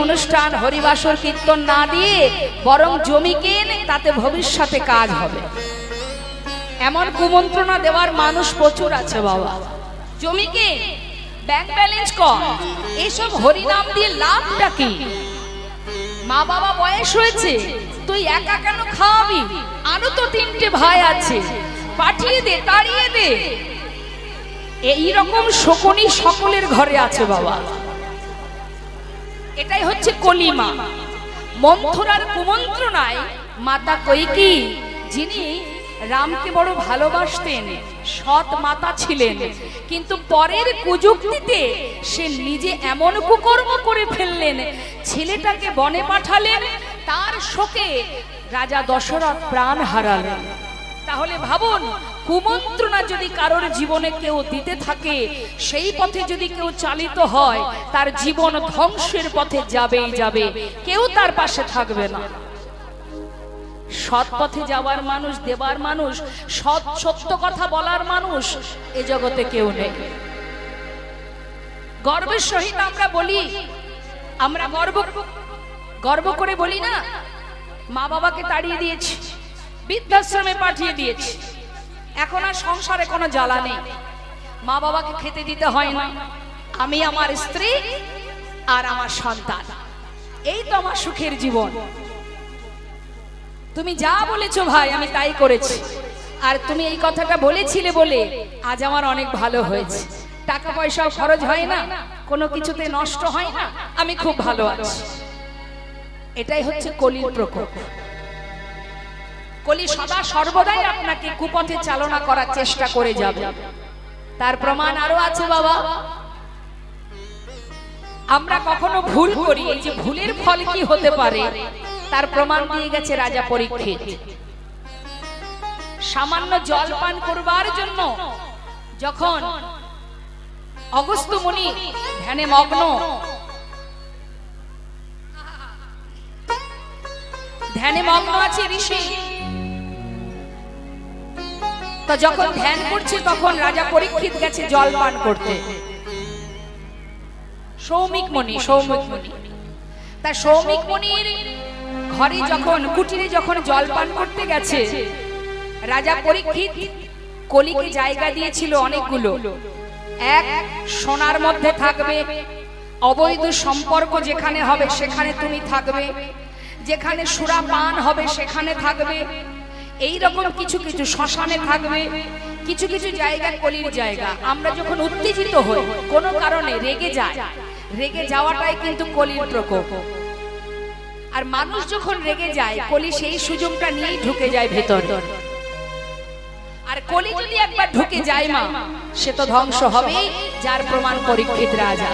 অনুষ্ঠান হরিবাসর কীর্তন না দিয়ে বরং জমি কেন, তাতে ভবিষ্যতে কাজ হবে, এমন কুমন্ত্রণা দেওয়ার মানুষ প্রচুর আছে বাবা। জমি কেন, ব্যাংক ব্যালেন্স কর, এইসব হরিনাম দিয়ে লাভটা কি? মা বাবা বয়স হয়েছে, তুই একা কেন খাওয়াবি? আরো তো 3টে ভাই আছে, পাঠিয়ে দে, তাড়িয়ে দে। এইরকম শকুনি সকলের ঘরে আছে বাবা। এটাই হচ্ছে কলিমা। মন্থরার কুমন্ত্রণায় মাতা কৈকেয়ী, যিনি রামকে বড় ভালোবাসতেন, সৎ মাতা ছিলেন, কিন্তু পরের কুযুক্তিতে সে নিজে এমন কুকর্ম করে ফেললেন, ছেলেটাকে বনে পাঠালেন, তার শোকে রাজা দশরথ প্রাণ হারালেন। তাহলে ভাবুন, কুমন্ত্রণা যদি কারোর জীবনে কেউ দিতে থাকে, সেই পথে যদি কেউ চালিত হয়, তার জীবন ধ্বংসের পথে যাবেই যাবে, কেউ তার পাশে থাকবে না। সৎ পথে যাওয়ার মানুষ, দেবার মানুষ, সত্য কথা বলার মানুষ এ জগতে কেউ নেই। গর্বের সহিত আমরা বলি, আমরা গর্ব করে বলি না, মা বাবাকে তাড়িয়ে দিয়েছি, বৃদ্ধাশ্রমে পাঠিয়ে দিয়েছি, এখন আর সংসারে কোনো জ্বালা নেই, মা বাবাকে খেতে দিতে হয় না, আমি আমার স্ত্রী আর আমার সন্তান, এই তো আমার সুখের জীবন। তুমি যা বলেছো ভাই আমি তাই করেছি, আর তুমি এই কথাটা বলেছিলে বলে আজ আমার অনেক ভালো হয়েছে, টাকা পয়সাও খরচ হয় না, কোনো কিছুতে নষ্ট হয় না, আমি খুব ভালো আছি। এটাই হচ্ছে কলির প্রকোপ। কলি সদা সর্বদাই আপনাকে কুপথে চালনা করার চেষ্টা করে যাবে। তার প্রমাণ আরো আছে বাবা। আমরা কখনো ভুল করি, এই যে ভুলের ফল কি হতে পারে তার প্রমাণ দিয়ে গেছে রাজা পরীক্ষিত। সামান্য জল পান করবার জন্য যখন অগস্ত্য মুনি ধ্যানে মগ্ন আছে ঋষি, তো যখন ধ্যান করছে তখন রাজা পরীক্ষিত গেছে জল পান করতে। সৌমিক মুনি তা সৌমিক মুনির ঘরে যখন, কুটিরে যখন জল পান করতে গেছে, রাজা পরীক্ষিত কলিকে জায়গা দিয়েছিল অনেকগুলো। এক, সোনার মধ্যে থাকবে, অবৈধ সম্পর্ক যেখানে হবে সেখানে তুমি থাকবে, যেখানে সুরা পান হবে সেখানে থাকবে, এই রকম কিছু কিছু শ্মশানে থাকবে, কিছু কিছু জায়গা কলির জায়গা। আমরা যখন উত্তেজিত হই, কোনো কারণে রেগে যাওয়াটাই কিন্তু কলির প্রকোপ। আর মানুষ যখন রেগে যায়, কলি সেই সুযোগটা নিয়েই ঢুকে যায় ভেতর। আর কলি যদি একবার ঢুকে যায় মা, সে তো ধ্বংস হবেই, যার প্রমাণ পরীক্ষিত রাজা।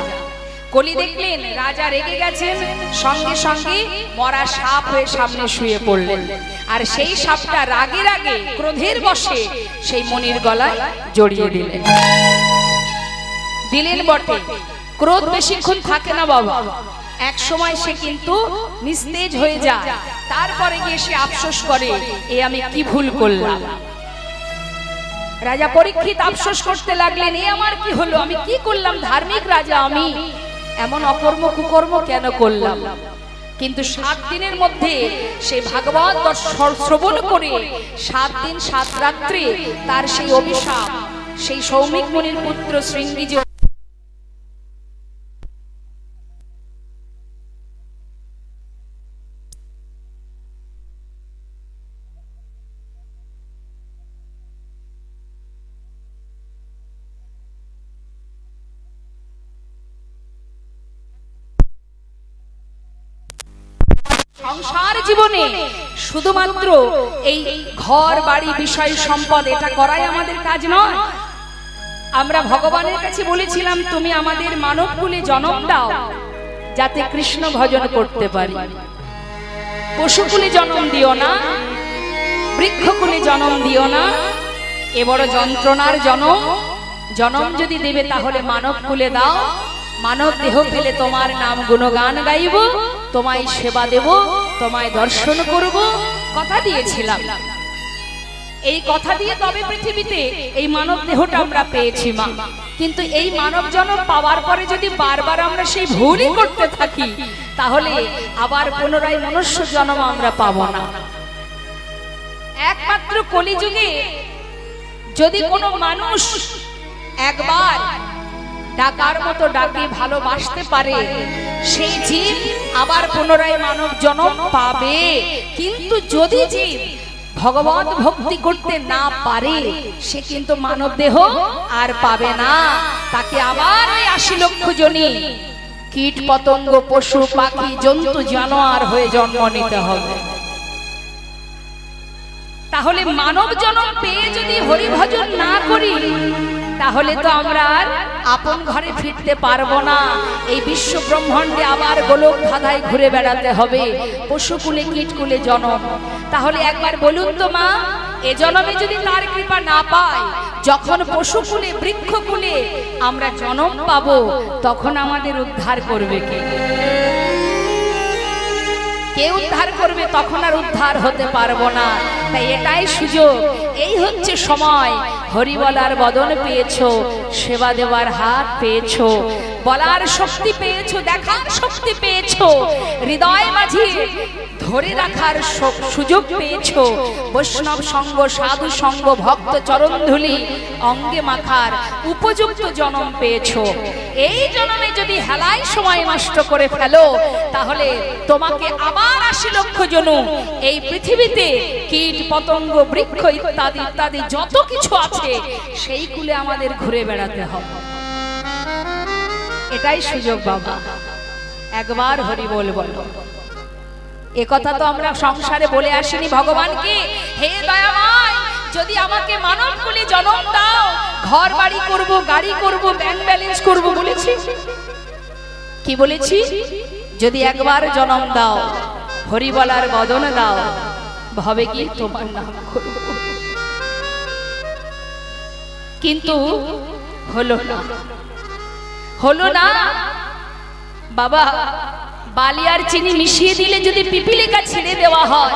কলি দেখলেন রাজা রেগে গেছেন, সঙ্গে সঙ্গে মরা সাপ হয়ে সামনে শুয়ে পড়লেন, আর সেই সাপটা রাগের আগে ক্রোধের বশে সেই মনির গলায় জড়িয়ে দিলেন বটে। ক্রোধ বেশিক্ষণ থাকে না বাবা, এক সময় সে কিন্তু নিস্তেজ হয়ে যায়, তারপরে গিয়ে সে আফসোস করে, এ আমি কি ভুল করলাম। রাজা পরীক্ষিত আফসোস করতে লাগলেন, এ আমার কি হলো, আমি কি করলাম, ধার্মিক রাজা আমি, এমন অকর্ম কুকর্ম কেন করলাম। কিন্তু 7 দিনের মধ্যে সেই ভাগবত শ্রবণ করে 7 দিন 7 রাত্রে তার সেই অভিশাপ, সেই সৌমিক মুনির পুত্র শৃঙ্গী যে সংসার জীবনে শুধুমাত্র এই ঘর বাড়ি বিষয় সম্পদ এটা করাই আমাদের কাজ নয়। আমরা ভগবানের কাছে বলেছিলাম, তুমি আমাদের মানব কুলে জন্ম দাও যাতে কৃষ্ণ ভজন করতে পারি, পশুকুলে জন্ম দিও না, বৃক্ষকুলে জন্ম দিও না, এ বড় যন্ত্রণার জন্ম যদি দেবে তাহলে মানব কুলে দাও, মানব দেহ পেলে তোমার নাম গুণগান গাইব, তোমায় সেবা দেব, তোমায় দর্শন করব, কথা দিয়েছিলাম। এই কথা দিয়ে তবে পৃথিবীতে এই মানব দেহটা আমরা পেয়েছি মা। কিন্তু এই মানব জন্ম পাওয়ার পরে যদি বারবার আমরা সেই ভুলই করতে থাকি, তাহলে আবার পুনরায় মনুষ্য জন্ম আমরা পাবো না। একমাত্র কলিযুগে যদি কোনো মানুষ একবার ডাকার মতো ডাকে ভালোবাসতে পারে, সেই জীব আবার পুনরায় মানব জন্ম পাবে। কিন্তু যদি জীব ভগবত ভক্তি করতে না পারে, সে কিন্তু মানব দেহ আর পাবে না। তাকে আবার ওই ৮০ লক্ষ জনি কীট পতঙ্গ পশু পাখি জন্তু জানোয়ার হয়ে জন্ম নিতে হবে। তাহলে মানব জন্ম পেয়ে যদি হরিভজন না করি, তাহলে তো আমরা আর আপন ঘরে ফিরতে পারবো না। এই বিশ্ব ব্রহ্মাণ্ডে আবার গোলক ধাঁধায় ঘুরে বেড়াতে হবে, পশুকুলে কীটকুলে জন্ম। তাহলে একবার বলুন তো মা, এ জন্মে যদি তার কৃপা না পাই, যখন পশুকুলে বৃক্ষকুলে আমরা জন্ম পাবো, তখন আমাদের উদ্ধার করবে কে? কে উদ্ধার করবে? তখন আর উদ্ধার হতে পারবো না। তাই এটাই সুযোগ, এই হচ্ছে সময়। হরি বলার বদন পেয়েছো, সেবা দেওয়ার হাত পেয়েছো, বলার শক্তি পেয়েছো, দেখার শক্তি পেয়েছো, হৃদয় মাঝে ধরে রাখার সুযোগ পেয়েছো, বৈষ্ণব সঙ্গ সাধু সঙ্গ ভক্ত চরণধুলি অঙ্গে মাখার উপযুক্ত জন্ম পেয়েছো। এই জন্মে যদি হেলায় সময় নষ্ট করে ফেলো, তাহলে তোমাকে আবার ৮০ লক্ষ জনম এই পৃথিবীতে কীট পতঙ্গ বৃক্ষ ইত্যাদি ইত্যাদি যত কিছু আছে, সেই কুলে আমাদের ঘুরে বেড়াতে হবে। এটাই সুযোগ বাবা, একবার হরি বল বলো। এ কথা তো আমরা সংসারে বলে আসিনি ভগবানকে, হে দয়াময় যদি আমাকে মানব কুলে জন্ম দাও, ঘর বাড়ি করব, গাড়ি করব, ব্যাংক ব্যালেন্স করব বলেছি। কি বলেছি? যদি একবার জন্ম দাও, হরি বলার বদন দাও, ভাবে কি তোমার নাম করব। কিন্তু হলো না, হলো না বাবা। বালি আর চিনি মিশিয়ে দিলে যদি পিপিলিকা ছেড়ে দেওয়া হয়,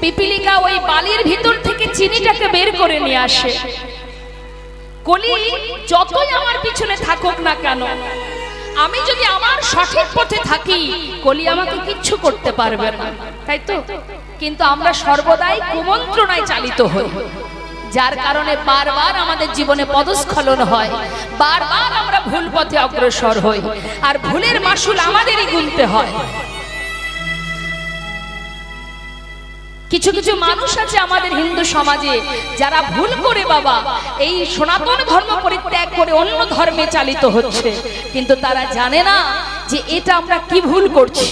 পিপিলিকা ওই বালির ভিতর থেকে চিনিটাকে বের করে নিয়ে আসে। কলি যতই আমার পিছনে থাকুক না কেন, আমি যদি আমার সঠিক পথে থাকি, কলি আমাকে কিচ্ছু করতে পারবে না, তাই তো? কিন্তু আমরা সর্বদাই কুমন্ত্রণায় চালিত হই, যার কারণে বারবার আমাদের জীবনে পদস্খলন হয়, বারবার আমরা ভুল পথে অগ্রসর হই, আর ভুলের মাসুল আমাদেরই গুনতে হয়। কিছু কিছু মানুষ আছে আমাদের হিন্দু সমাজে, যারা ভুল করে বাবা এই সনাতন ধর্ম পরিত্যাগ করে অন্য ধর্মে চালিত হচ্ছে, কিন্তু তারা জানে না যে এটা আমরা কি ভুল করছি।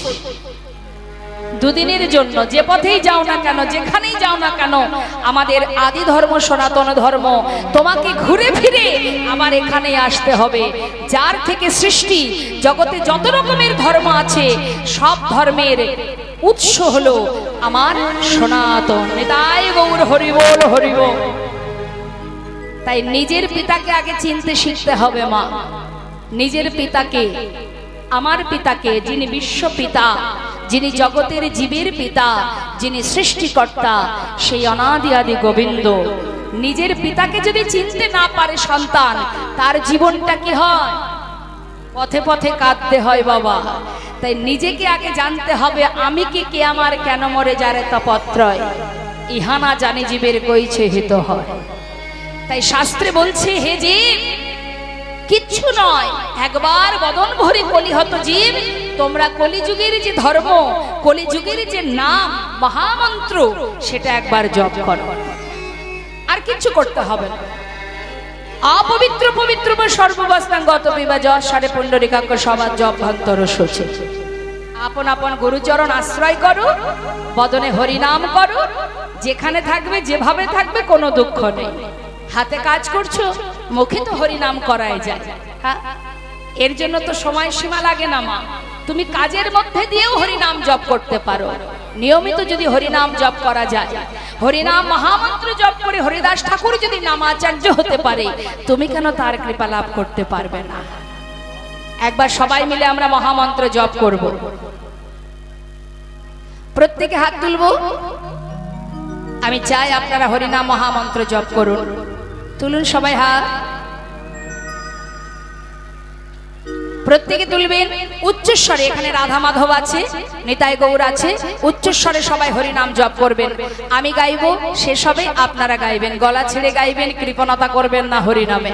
দুদিনের জন্য যে পথেই যাও না কেন, যেখানেই যাও না কেন, আমাদের আদি ধর্ম সনাতন ধর্ম, তোমাকে ঘুরে ফিরে আবার এখানে আসতে হবে। যার থেকে সৃষ্টি, জগতে যত রকমের ধর্ম আছে, সব ধর্মের উৎস হলো আমার সনাতন। নিতাই গৌর হরি বল হরি বল। তাই নিজের পিতাকে আগে চিনতে শিখতে হবে মা। নিজের পিতাকে, আমার পিতাকে, যিনি বিশ্ব পিতা, যিনি জগতের জীবের পিতা, যিনি সৃষ্টিকর্তা, সেই অনাদি আদি গোবিন্দ। নিজের পিতাকে যদি চিনতে না পারে সন্তান, তার জীবনটা কি হয়? পথে পথে কাঁদতে হয় বাবা। তাই নিজেকে আগে জানতে হবে, আমি কি, কে আমার, কেন মরে যারে তপত্রয়, ইহা না জানে জীবের কইছে হিত হয়। তাই শাস্ত্রে বলছে, হে জীব কিচ্ছু নয়, একবার বদন ভরে কলিহত জীব, তোমরা কলিযুগের যে ধর্ম, কলিযুগের যে নাম মহামন্ত্র, সেটা একবার জপ করো, আর কিচ্ছু করতে হবে না। অপবিত্র পবিত্র বা সর্ববস্তাঙ্গত বিবা জ্বর সাড়ে পুণ্ডরিকাঙ্গ সবার জপ ভক্তর সচে। আপন আপন গুরুচরণ আশ্রয় করো, বদনে হরিনাম করো, যেখানে থাকবে যেভাবে থাকবে কোনো দুঃখ নেই। হাতে কাজ করছো, মুখে তো হরিনাম করাই যায়। হ্যাঁ, এর জন্য তো সময় সীমা লাগে না মা। তুমি কাজের মধ্যে দিয়েও হরিনাম জপ করতে পারো। নিয়মিত যদি হরিনাম জপ করা যায়, হরিনাম মহামন্ত্র জপ করে হরিদাস ঠাকুর যদি নামাচার্য হতে পারে, তুমি কেন তার কৃপা লাভ করতে পারবে না? একবার সবাই মিলে আমরা মহামন্ত্র জপ করব। প্রত্যেকে হাত তুলবো। আমি চাই আপনারা হরিনাম মহামন্ত্র জপ করুন। তুলুন সবাই হাত, প্রত্যেকে তুলবেন উচ্চস্বরে। এখানে রাধা মাধব আছে, নিতাই গৌর আছে, উচ্চস্বরে সবাই হরিনাম জপ করবেন। আমি গাইবো, শেষ হবে আপনারা গাইবেন, গলা ছেড়ে গাইবেন, কৃপণতা করবেন না হরিনামে।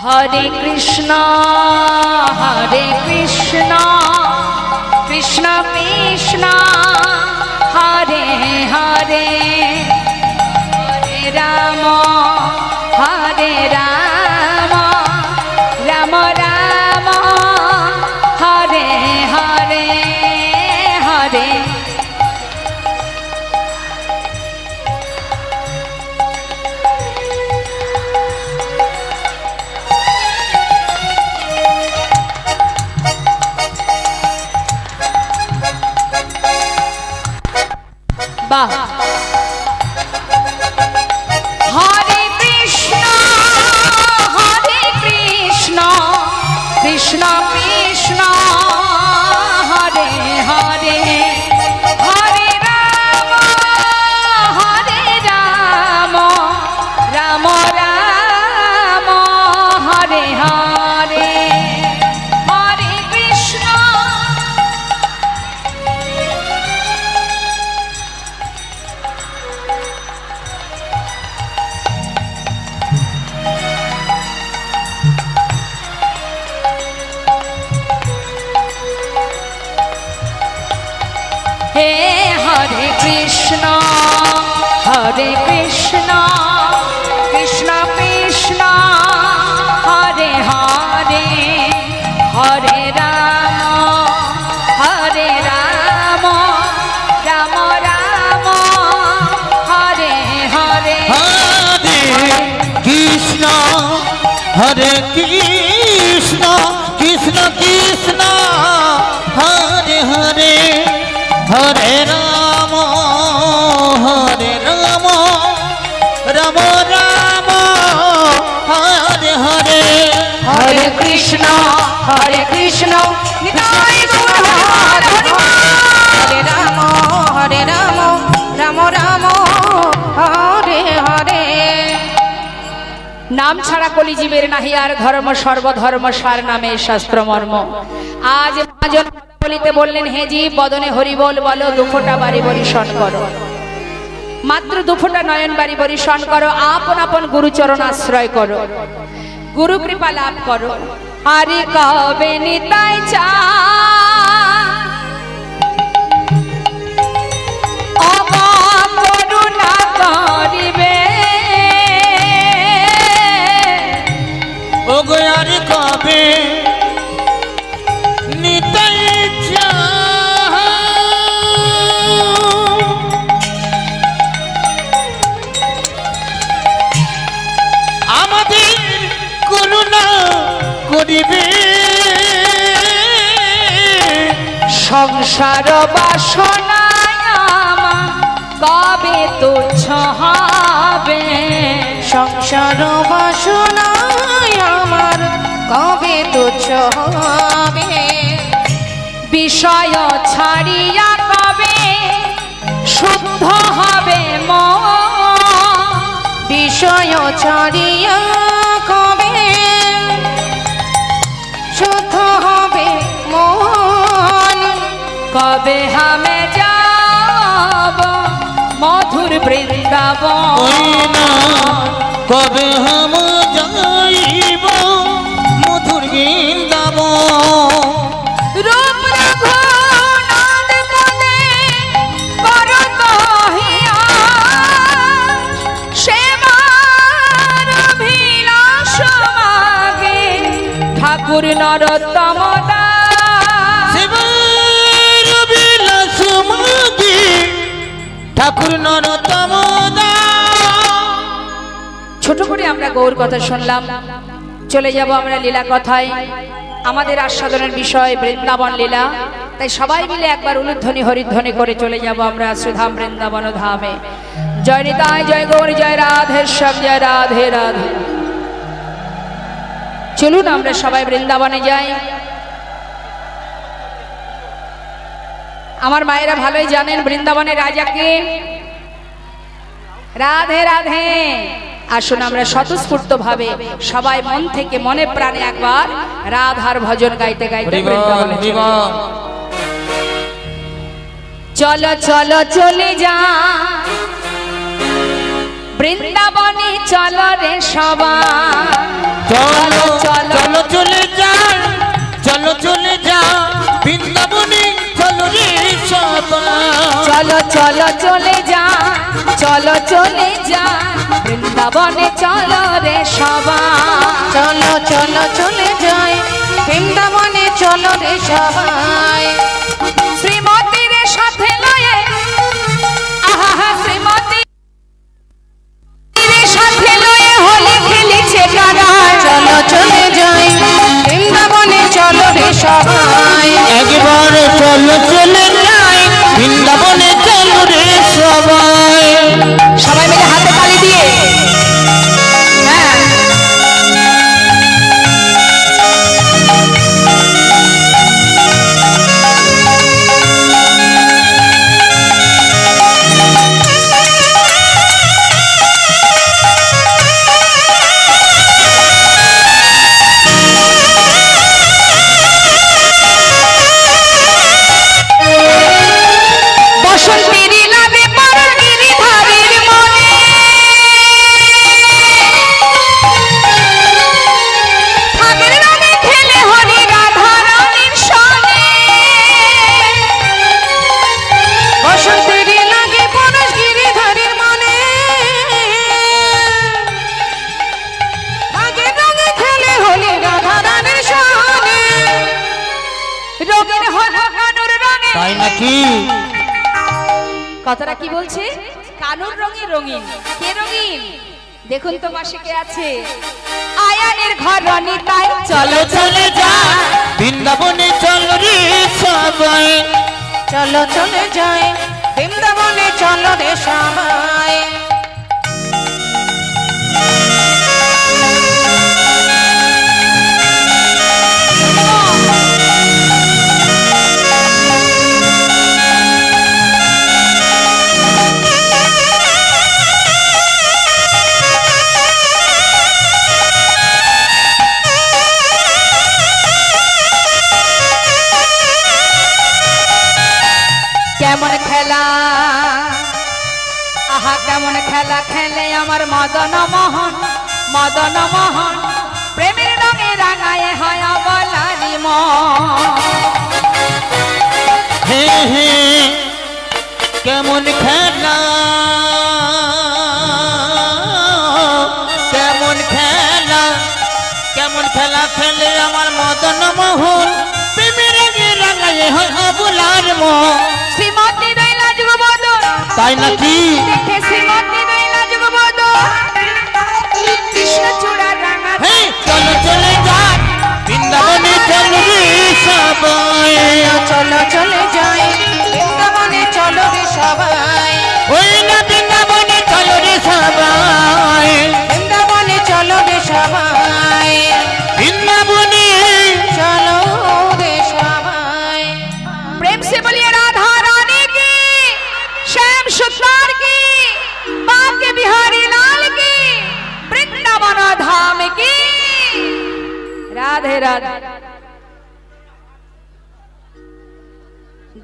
হরে কৃষ্ণ কৃষ্ণ কৃষ্ণ হরে হরে, হরে রাম রাম রাম হরে হরে হরে। হরে কৃষ্ণ কৃষ্ণ কৃষ্ণ হরে হরে, হরে রাম রাম রাম হরে হরে, হরে কৃষ্ণ। হে হরে কৃষ্ণ কৃষ্ণ কৃষ্ণ হরে হরে, হরে রাম রাম রাম হরে হরে, হরে কৃষ্ণ কৃষ্ণ কৃষ্ণ হরে হরে, হরে রাম রাম রাম হরে হরে, হরে কৃষ্ণ নিতাই গৌর হরে রাম রাম রাম হরে হরে। নাম ছাড়া কলিজীবের নাহি আর ধর্ম, সর্বধর্ম সার নামে শাস্ত্র মর্ম। আজ মহাজন বলিতে বললেন, হে জীব বদনে হরি বল বলো, দুফোঁটা বাড়ি বরিশন করো, মাত্র দুফোঁটা নয়ন বাড়ি বরিশন করো, আপন আপন গুরুচরণ আশ্রয় করো, গুরু কৃপা লাভ করো। আরে কবে নিতাই চা করুণা করিবে, ও গো আর কবে নিতাই চা আমাদের করুণা করিবে, সংসার বাসনায় আমার কবে তুচ্ছ হবে, সংসার বাসনায় আমার কবে তুচ্ছ হবে, বিষয় ছাড়িয়া কবে শুদ্ধ হবে মন, বিষয় ছাড়িয়া কবে শুদ্ধ হবে মন, কবে হামে যাব বৃন্দাবন ওই না কবে হাম যাইব মধুর বৃন্দাবন রূপ রঘুনাথ পদে করত হিয়া সেবার অভিলাষ মাগে ঠাকুর নরোত্তম দাস শিবের বিলাস মাগে ঠাকুর নরোত্তম দাস। ছোট করে আমরা গৌর কথা শুনলাম, চলে যাব আমরা লীলা কথায়। আমাদের আস্বাদনের বিষয় বৃন্দাবন লীলা, তাই সবাই মিলে একবার উলুধ্বনি হরিধ্বনি করে চলে যাব আমরা সুধাম বৃন্দাবন ধামে। জয় নিতাই, জয় গৌর, জয় রাধেশ্বর, জয় রাধে রাধে। চলুন আমরা সবাই বৃন্দাবনে যাই। আমার মায়েরা ভালোই জানেন বৃন্দাবনের রাজাকে। রাধে রাধে। আসুন আমরা স্বতঃস্ফূর্ত ভাবে সবাই মন থেকে মনে প্রাণে একবার রাধার ভজন গাইতে গাইতে বৃন্দাবনে চলে যাই। চলো চলো চলে যা বৃন্দাবনে, চলো রে সবাই। চলো চলো চলে যাই, চলো চলে যা বৃন্দাবনে, চলো রে সবাই। চলো চলো চলে যা, চলো চলে যা বৃন্দাবনে, চলো রে সবাই। চলো চলো চলে যাই বৃন্দাবনে, চলো রে সবাই। শ্রীমতীর সাথে লয়ে, আহা শ্রীমতীর সাথে লয়ে হোলি খেলিছে কারা। চলো চলে যাই বৃন্দাবনে, চলো রে সবাই। একবার চলো চলে যাই বৃন্দাবনে, চলো রে সবাই। সবাই মিলে হাতে তালি দিয়ে, হ্যাঁ বসন্তের লাগে পরার গিরিধারীর মনে, ফাগের রঙে খেলে হরি রাধা রানীর সনে। বসন্তের লাগে পরশ গিরিধারীর মনে, আগে রঙে খেলে হোলি রাধা রানীর সনে। রঙের হয় কানুর রঙে। তাই নাকি? কথাটা কি বলছে? কানুর রঙে রঙিন। কে রঙিন? দেখুন তো মাসে কে আছে। আয়ানের ঘর রনি, তাই চলো চলে যা বৃন্দাবনে, চলো রে সবাই। চলো চলে যাই বৃন্দাবনে, চলো রে সবাই। কেমন খেলা, আহা কেমন খেলা খেলে আমার মদন মোহন, মদন মোহন প্রেমের রঙে রাঙায় হয় বলারি মন। হে হে কেমন খেলা, কেমন খেলা, কেমন খেলা খেলে আমার মদন মোহন, প্রেমের রঙে রাঙায় হয় অবলার মন। শ্রীমতী দৈলা যুগবদল, তাই নাকি? দেখে শ্রীমতী দৈলা যুগবদল কৃষ্ণ চূড়া রাঙা। হে চলো চলে যাই বৃন্দাবনে, চলো রে সবাই। চলো চলে যাই বৃন্দাবনে, চলো রে সবাই। ওই না বৃন্দাবনে, চলো রে সবাই। বৃন্দাবনে, চলো রে সবাই। বৃন্দাবনে চলো রে সবাই। प्रेम से बोलिए राधा रानी की, श्याम सुंदर की, बांके बिहारी लाल की, वृंदावन धाम की। राधे राधे।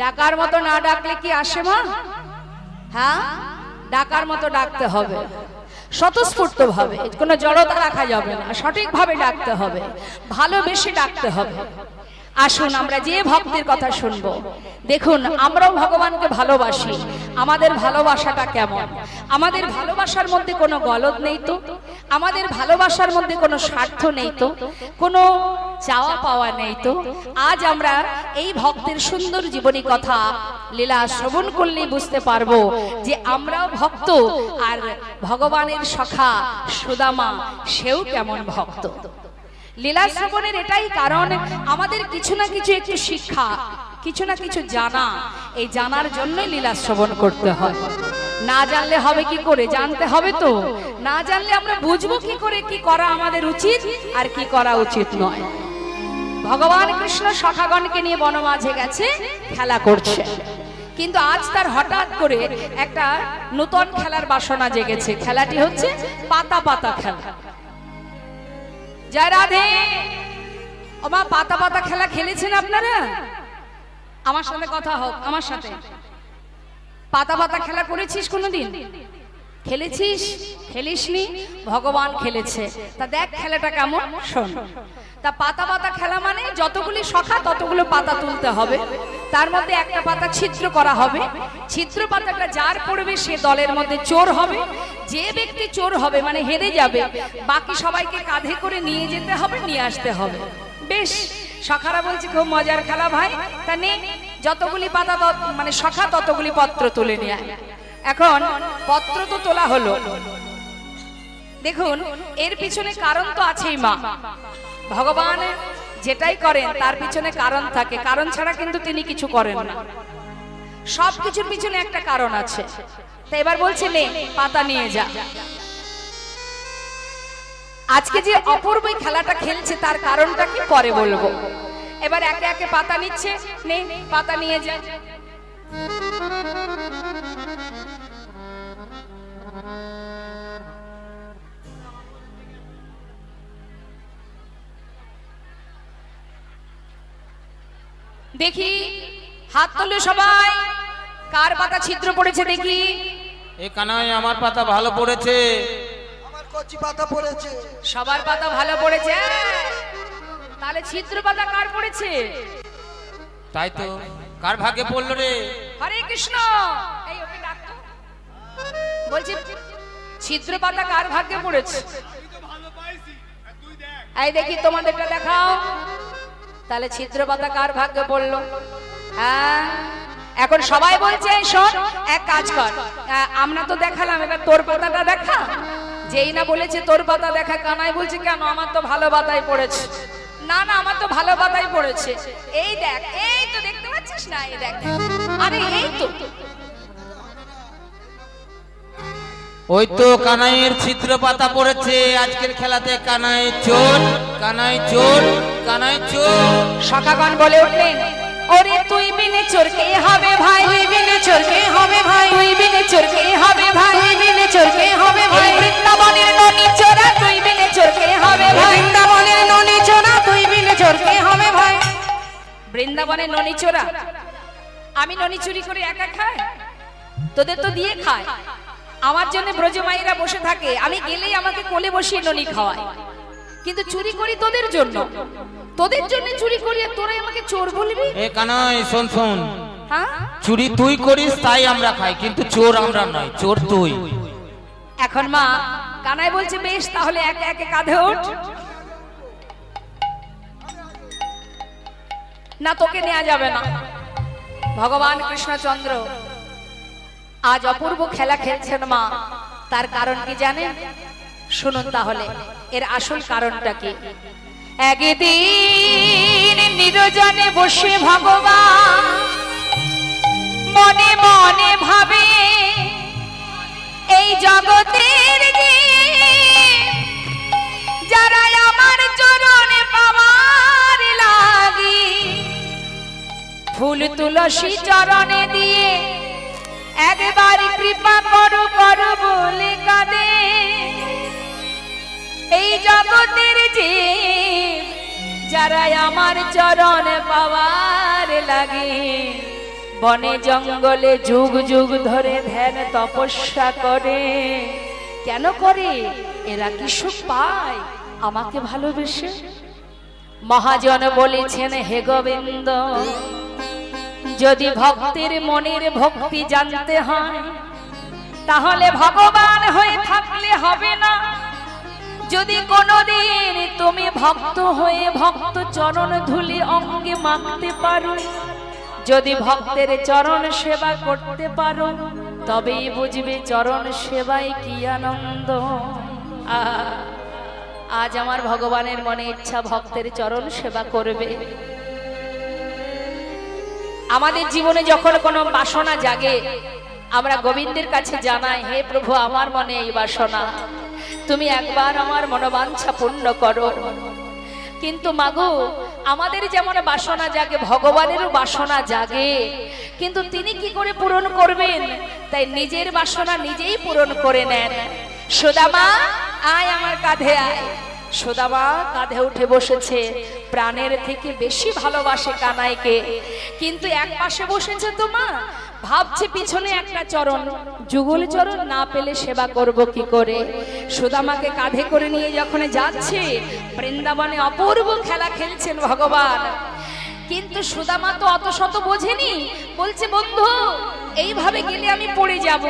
ডাকার মতো না ডাকলে কি আসে মা? হ্যাঁ ডাকার মতো ডাকতে হবে, স্বতঃস্ফূর্ত ভাবে, কোনো জড়তা রাখা যাবে না, সঠিকভাবে ডাকতে হবে, ভালোবেসে ডাকতে হবে। আসুন আমরা যে ভক্তের কথা শুনবো, দেখুন আমরাও ভগবানকে ভালোবাসি, আমাদের ভালোবাসাটা কেমন, আমাদের ভালোবাসার মধ্যে কোনো গলদ নেই তো, আমাদের ভালোবাসার মধ্যে কোনো স্বার্থ নেই তো, কোনো চাওয়া পাওয়া নেই তো। আজ আমরা এই ভক্তের সুন্দর জীবনী কথা লীলা শ্রবণ করলেই বুঝতে পারবো যে আমরাও ভক্ত, আর ভগবানের সখা সুদামা সেও কেমন ভক্ত। লীলা শ্রবণের এটাই কারণ, আমাদের কিছু না কিছু একটু শিক্ষা, কিছু না কিছু জানা, এই জানার জন্যই লীলা শ্রবণ করতে হয়। না জানলে হবে কি করে, জানতে হবে তো, না জানলে আমরা বুঝবো কি করে কি করা আমাদের উচিত আর কি করা উচিত নয়। ভগবান কৃষ্ণ সখাগণকে নিয়ে বনমাঝে গেছে, খেলা করছে, কিন্তু আজ তার হঠাৎ করে একটা নতুন খেলার বাসনা জেগেছে। খেলাটি হচ্ছে পাতা পাতা খেলা। জয় রাধে। ওমা, পাতা পাতা খেলা খেলেছেন আপনারা? আমার সাথে কথা হোক, আমার সাথে। পাতা পাতা খেলা করেছিস কোনোদিন? খেলেছিস? খেলিসনি? ভগবান খেলেছে। তা দেখ খেলাটা কেমন, শোন। তা পাতা পাতা খেলা মানে যতগুলি সখা ততগুলো পাতা তুলতে হবে, তার মধ্যে একটা পাতা ছিদ্র করা হবে, ছিদ্র পাতাটা যার পড়বে সে দলের মধ্যে চোর হবে। যে ব্যক্তি চোর হবে মানে হেরে যাবে, বাকি সবাইকে কাঁধে করে নিয়ে যেতে হবে, নিয়ে আসতে হবে। বেশ, সখারা বলছে খুব মজার খেলা ভাই। তা নে, যতগুলি পাতা মানে সখা ততগুলি পত্র তুলে নিয়ে আয়। এখন পত্র তো তোলা হলো, দেখুন এর পিছনে কারণ তো আছেই। মা ভগবান যেটাই করেন তার পিছনে কারণ থাকে, কারণ ছাড়া কিন্তু তিনি কিছু করেন না। সব কিছুর পিছনে একটা কারণ আছে। তো এবার বলছে নে পাতা নিয়ে যা। আজকে যে অপূর্ব খেলাটা খেলছে তার কারণটা কি পরে বলবো। এবার একে একে পাতা নিচ্ছে, নে পাতা নিয়ে যা। দেখি হাত তোলো সবাই, কার পাতা ছিদ্র পড়েছে দেখি। এ কানাই, আমার পাতা ভালো পড়েছে। আমার কচি পাতা পড়েছে। সবার পাতা ভালো পড়েছে, তাহলে ছিদ্র পাতা কার পড়েছে? তাই তো, কার ভাগে পড়লো রে? হরে কৃষ্ণ। এই ওকে ডাকতো, বলছি ছিদ্র পাতা কার ভাগ্যে পড়েছে? এই দেখি তোমাদেরটা দেখাও, তাহলে ছিদ্র পাতা কার ভাগ্যে পড়লো? হ্যাঁ, এখন সবাই বলছে শোন এক কাজ কর, আমরা তো দেখালাম, এবার তোর পাতাটা দেখা। যেই না বলেছে তোর পাতা দেখা, কানাই বলছে কেন, আমার তো ভালো পাতাই পড়েছে। না না, আমার তো ভালো পাতাই পড়েছে। এই দেখ, এই তো দেখতে পাচ্ছিস না, এই দেখ, আরে এই তো। ওই তো কানাইয়ের ছিদ্র পাতা পড়েছে। আজকের খেলাতে কানাই চোর, কানাই চোর, কানাই চোর। সখাগণ বলে উঠলেন, ওরে তুই বিনে চোর কে হবে ভাই, তুই বিনে চোর কে হবে ভাই, তুই বিনে চোর কে হবে ভাই, তুই বিনে চোর কে হবে ভাই, এই বৃন্দাবনের ননি চোরা তুই বিনে চোর কে হবে ভাই, বৃন্দাবনের ননি চোরা তুই বিনে চোর কে হবে ভাই। বৃন্দাবনের ননি চোরা। আমি ননি চুরি করে একা খাই? তোদের তো দিয়ে খায়। আমার জন্য ব্রজমাইরা বসে থাকে, আমি গেলেই আমাকে কোলে বসিয়ে ননি খাওয়ায়, কিন্তু চুরি করি তোদের জন্য। তোদের জন্য চুরি করি আর তোরাই আমাকে চোর বলবি? এ কানাই শোন শোন, হ্যাঁ, চুরি তুই করিস তাই আমরা খাই, কিন্তু চোর আমরা নয়, চোর তুই। এখন মা কানাই বলছে বেশ, তাহলে একে একে কাঁধে ওঠ। না, তোকে নেওয়া যাবে না। ভগবান কৃষ্ণচন্দ্র আজ অপূর্ব খেলা খেলছেন মা, তার কারণ কি জানেন? শুনুন তাহলে এর আসল কারণটা কি। একদিন নিরজনে বসে ভগবান মনে মনে ভাবে, এই জগতের যারা আমার চরণে পাওয়ার লাগি, ফুল তুলসী চরণে দিয়ে একবার কৃপা করো করো বলে কাঁদে। এই জগতের যারা আমার চরণ পাওয়ার লাগে, বনে জঙ্গলে যুগ যুগ ধরে ধ্যান তপস্যা করে। কেন করে? এরা কি সুখ পায় আমাকে ভালোবেসে? মহাজন বলেছেন, হে গোবিন্দ, যদি ভক্তের মনের ভক্তি জানতে হয় তাহলে ভগবান হয়ে থাকলে হবে না। যদি কোনোদিন তুমি ভক্ত হয়ে ভক্ত চরণ ধুলি অঙ্গে মাখতে পারো, যদি ভক্তের চরণ সেবা করতে পারো, তবেই বুঝবে চরণ সেবায় কি আনন্দ। আজ আমার ভগবানের মনে ইচ্ছা ভক্তের চরণ সেবা করবে। আমাদের জীবনে যখন কোনো বাসনা জাগে আমরা গোবিন্দের কাছে জানাই, হে প্রভু, আমার মনে এই বাসনা, তুমি একবার আমার মনোবাঞ্ছা পূর্ণ করো। কিন্তু মাগো, আমাদের যেমন বাসনা জাগে ভগবানেরও বাসনা জাগে, কিন্তু তিনি কি করে পূরণ করবেন? তাই নিজের বাসনা নিজেই পূরণ করে নেন। সুদামা, আয় আমার কাঁধে আয়। সুদামা কাঁধে উঠে বসেছে, প্রাণের থেকে বেশি ভালোবাসে কানাইকে, কিন্তু এক পাশে বসেছে তো মা, ভাবছে পিছনে একটা চরণ, যুগল চরণ না পেলে সেবা করব কি করে। সুদামাকে কাঁধে করে নিয়ে যখন যাচ্ছে, বৃন্দাবনে অপূর্ব খেলা খেলছেন ভগবান, কিন্তু সুদামা তো অত শত বোঝেনি, বলছে, বন্ধু, এইভাবে গেলে আমি পড়ে যাব।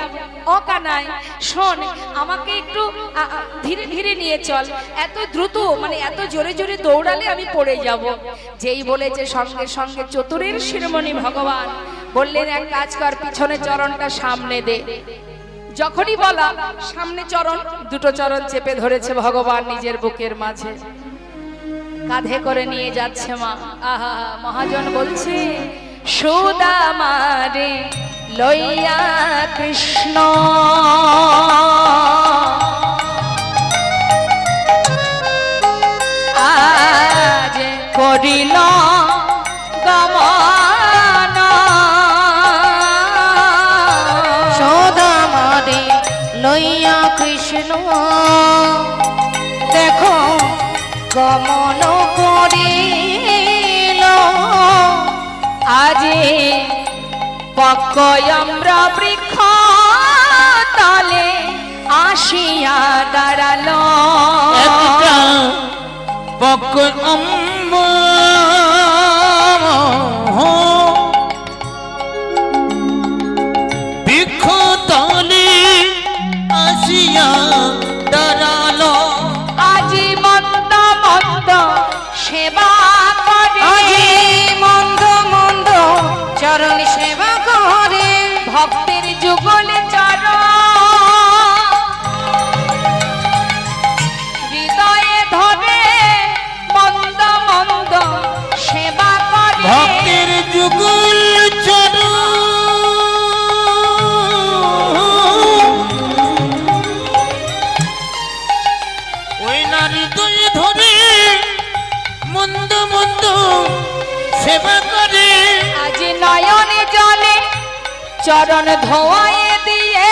ও কানাই, শোন, আমাকে একটু ধীরে ধীরে নিয়ে চল, এত দ্রুত মানে এত জোরে জোরে দৌড়ালে আমি পড়ে যাব। যেই বলেছে সঙ্গে সঙ্গে চতুরের শিরোমণি ভগবান বললেন, এক কাজ কর, পিছনে চরণটা সামনে দে। যখনই বলা সামনে চরণ, দুটো চরণ চেপে ধরেছে ভগবান নিজের বুকের মাঝে, কাঁধে করে নিয়ে যাচ্ছে মা। আহা, মহাজন বলছে, সুদামারে লইয়া কৃষ্ণ আজ করিল গমন। সুদামারে লইয়া কৃষ্ণ দেখো গমন করিল, আজি পক্কয়ম্র বৃক্ষ তলে আসিয়া দাঁড়ালো। একটা পক্ষ অম্ব বৃক্ষ তলে আসিয়া দাঁড়ালো। আজি মন্দ মন্দ সেবা করে, আজি মন্দ মন্দ চরণ সেবা করে, ভক্তের যুগলে চরণ হৃদয়ে ধরে, মন্দ মন্দ সেবা করে। ভক্তের যুগল চরণ ওই নারী হৃদয়ে ধরে, মন্দ মন্দ সেবা করে। আজ নয়নে জলে চরণ ধোয়ায়ে দিয়ে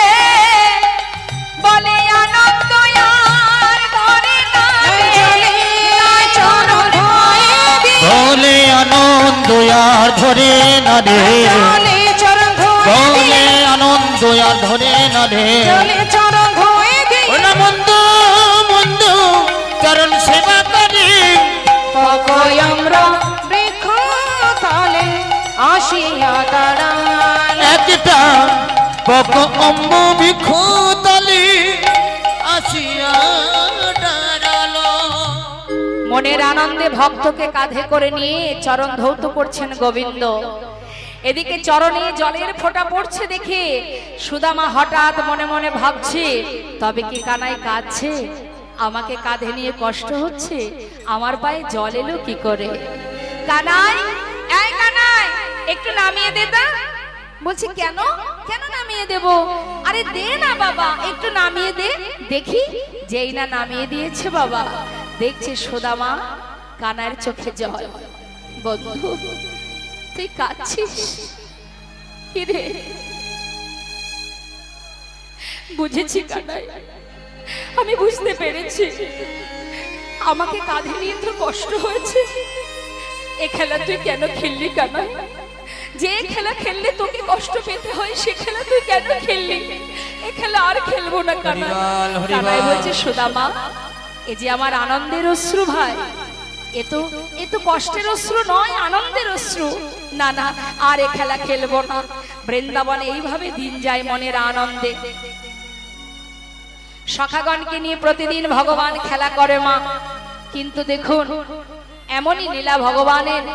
বলে, আনন্দ আর ধরে না রে। চরণ ধোয়ে দিয়ে, বলে আনন্দ আর ধরে না রে, চলে চরণ ধোয়ে বলে দিয়ে, আনন্দ আর ধরে না রে। চলে চরণ ধোয়ে দিয়ে, ওনা মন্দ মন্দ চরণ সেবা করে। পকয়ম্র বৃক্ষ তলে আসিয়া দাঁড়াল। একটা পক অম্ব বৃক্ষ তলে আসিয়া দাঁড়ালো। মনের আনন্দে ভক্তকে কাঁধে করে নিয়ে চরণ ধৌত করছেন গোবিন্দ। এদিকে চরণে জলের ফোঁটা পড়ছে দেখে সুদামা হঠাৎ মনে মনে ভাবছে, তবে কি কানাই কাঁদছে? আমাকে কাঁধে নিয়ে কষ্ট হচ্ছে, আমার পায়ে জল এলো কি করে? কানাই, এই কানাই, একটু নামিয়ে দে তা। বলছি, কেন কেন নামিয়ে দেব? আরে দে না বাবা, একটু নামিয়ে দে দেখি। যেই না নামিয়ে দিয়েছে বাবা, দেখছে সুদামা কানাইয়ের চোখে জল। বন্ধু, তুই কাঁদছিস কি রে? বুঝেছি কানাই, আমি বুঝতে পেরেছি, আমাকে কাঁধে নিয়ে তো কষ্ট হয়েছে। এ খেলা তুই কেন খেললি কানাই? যে খেলা খেললে তোকে কষ্ট পেতে হয় সে খেলা তুই কেন খেললি? এ খেলা আর খেলবো না কানাই। হরিবল, হরিবল। কানাই বলছে সুদামা, এ যে আমার আনন্দের অশ্রু ভাই, এ তো কষ্টের অশ্রু নয়, আনন্দের অশ্রু। না না, আর এ খেলা খেলবো না। বৃন্দাবনে এইভাবে দিন যায় মনের আনন্দে। সখাগণকে নিয়ে প্রতিদিন ভগবান খেলা করে মা। কিন্তু দেখুন এমনই লীলা ভগবানের।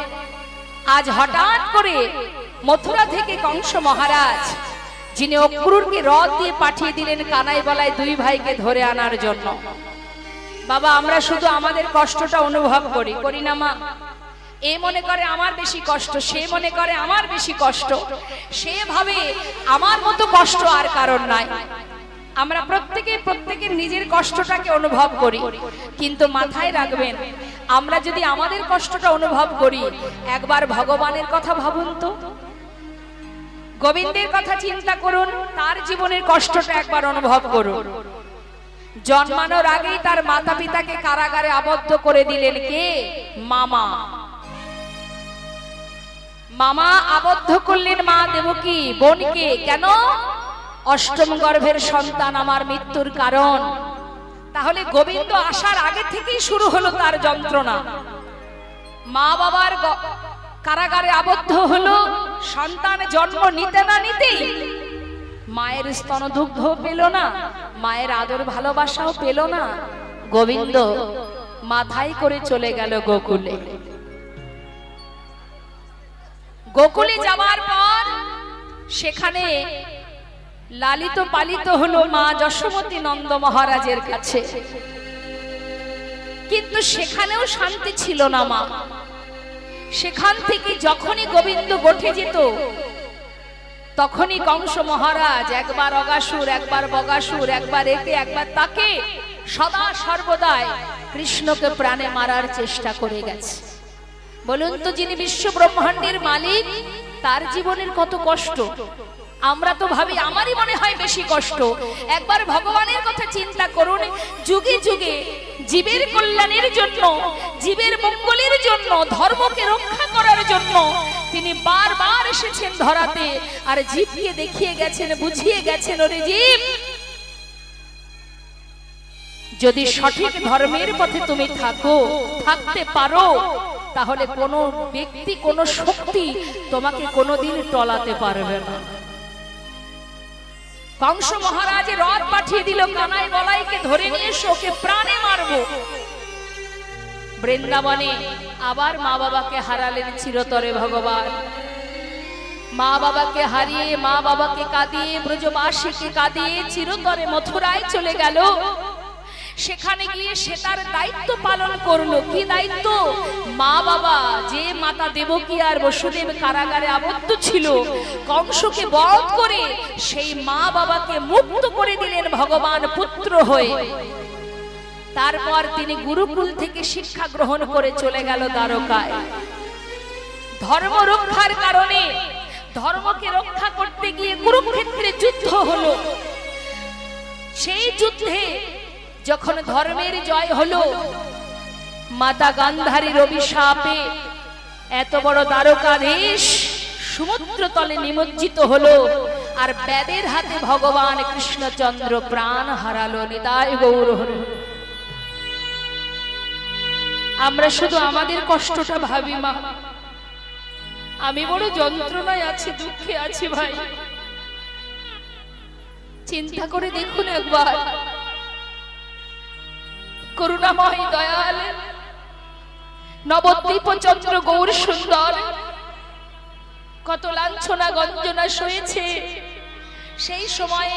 আজ হঠাৎ করে মথুরা থেকে কংস মহারাজ, যিনি অক্রূরকে রথ দিয়ে পাঠিয়ে দিলেন কানাই বলায় দুই ভাইকে ধরে আনার জন্য। বাবা, আমরা শুধু আমাদের কষ্টটা অনুভব করি না মা? এ মনে করে আমার বেশি কষ্ট, সে মনে করে আমার বেশি কষ্ট, সে ভাবে আমার মতো কষ্ট আর কারণ নাই। আমরা প্রত্যেকের নিজের কষ্টটাকে অনুভব করি, কিন্তু মাথায় রাখবেন, আমরা যদি আমাদের কষ্টটা অনুভব করি, একবার ভগবানের কথা ভাবুন তো, গোবিন্দের কথা চিন্তা করুন, তার জীবনের কষ্টটা একবার অনুভব করুন। জন্মানোর আগেই তার মাতা পিতাকে কারাগারে আবদ্ধ করে দিলেন কে? মামা। মামা আবদ্ধ করলেন মা দেবকী বোনকে। কেন? অষ্টম গর্ভের সন্তান আমার মৃত্যুর কারণ। তাহলে গোবিন্দ আসার আগে থেকেই শুরু হলো তার যন্ত্রণা। মা বাবার কারাগারে আবদ্ধ হলো, সন্তান জন্ম নিতে না নিতেই মায়ের স্তনদুগ্ধ পেল না, মায়ের আদর ভালোবাসাও পেল না। গোবিন্দ মাথায় করে চলে গেল গোকুলে। গোকুলে যাওয়ার পর সেখানে লালিত পালিত হলো মা যশোমতী নন্দ মহারাজের কাছে। কিন্তু সেখানেও শান্তি ছিল না মা। সেখান থেকে যখনই গোবিন্দ গোঠে যেত, তখনই কংস মহারাজ একবার অগাসুর, একবার বগাসুর, একবার একে একবার তাকে, সদা সর্বদাই কৃষ্ণকে প্রাণে মারার চেষ্টা করে গেছে। বলুন তো, যিনি বিশ্ব ব্রহ্মাণ্ডের মালিক, তার জীবনের কত কষ্ট। আমরা তো ভাবি আমারই মনে হয় বেশি কষ্ট। একবার ভগবানের কথা চিন্তা করুন। যুগে যুগে জীবের কল্যাণের জন্য, জীবের মঙ্গলের জন্য, ধর্মকে রক্ষা করার জন্য তিনি বারবার এসেছেন ধরাতে, আর জীবকে দেখিয়ে গেছেন, বুঝিয়ে গেছেন, ওরে জীব, যদি সঠিক ধর্মের পথে তুমি থাকতে পারো, তাহলে কোনো ব্যক্তি, কোনো শক্তি তোমাকে কোনোদিন টলাতে পারবে না। কংস মহারাজ রথ পাঠিয়ে দিল, কানাই বলাইকে ধরে নিয়ে এসো, ওকে প্রাণে মারবো। বৃন্দাবনে আবার মা বাবাকে হারালেন চিরতরে ভগবান। মা বাবাকে হারিয়ে, মা বাবাকে কাঁদিয়ে, ব্রজবাসীকে কাঁদিয়ে চিরতরে মথুরায় চলে গেল। সেখানে গিয়ে সে তার দায়িত্ব পালন করলো। কি দায়িত্ব? মা বাবা, যে মাতা দেবকী আর বসুদেব কারাগারে আবদ্ধ ছিল, কংসকে বধ করে সেই মা বাবাকে মুক্ত করে দিলেন ভগবান পুত্র হয়ে। তারপর তিনি গুরুকুল থেকে শিক্ষা গ্রহণ করে চলে গেল দ্বারকায়। ধর্ম রক্ষার কারণে, ধর্মকে রক্ষা করতে গিয়ে কুরুক্ষেত্রে যুদ্ধ হলো। সেই যুদ্ধে যখন ধর্মের জয় হলো, মাতা গান্ধারীর অভিশাপে এত বড় দ্বারকাধীশ সমুদ্র তলে নিমজ্জিত হলো, আর বেদের হাতে ভগবান কৃষ্ণচন্দ্র প্রাণ হারালো। নিতাই গৌর হরি। আমরা শুধু আমাদের কষ্টটা ভাবি মা। আমি বড় যন্ত্রণায় আছি, দুঃখে আছি ভাই। চিন্তা করে দেখুন একবার, করুণাময় দয়াল নবদ্বীপ চন্দ্র গৌর সুন্দর কত লাঞ্ছনা গঞ্জনা সয়েছে। সেই সময়ে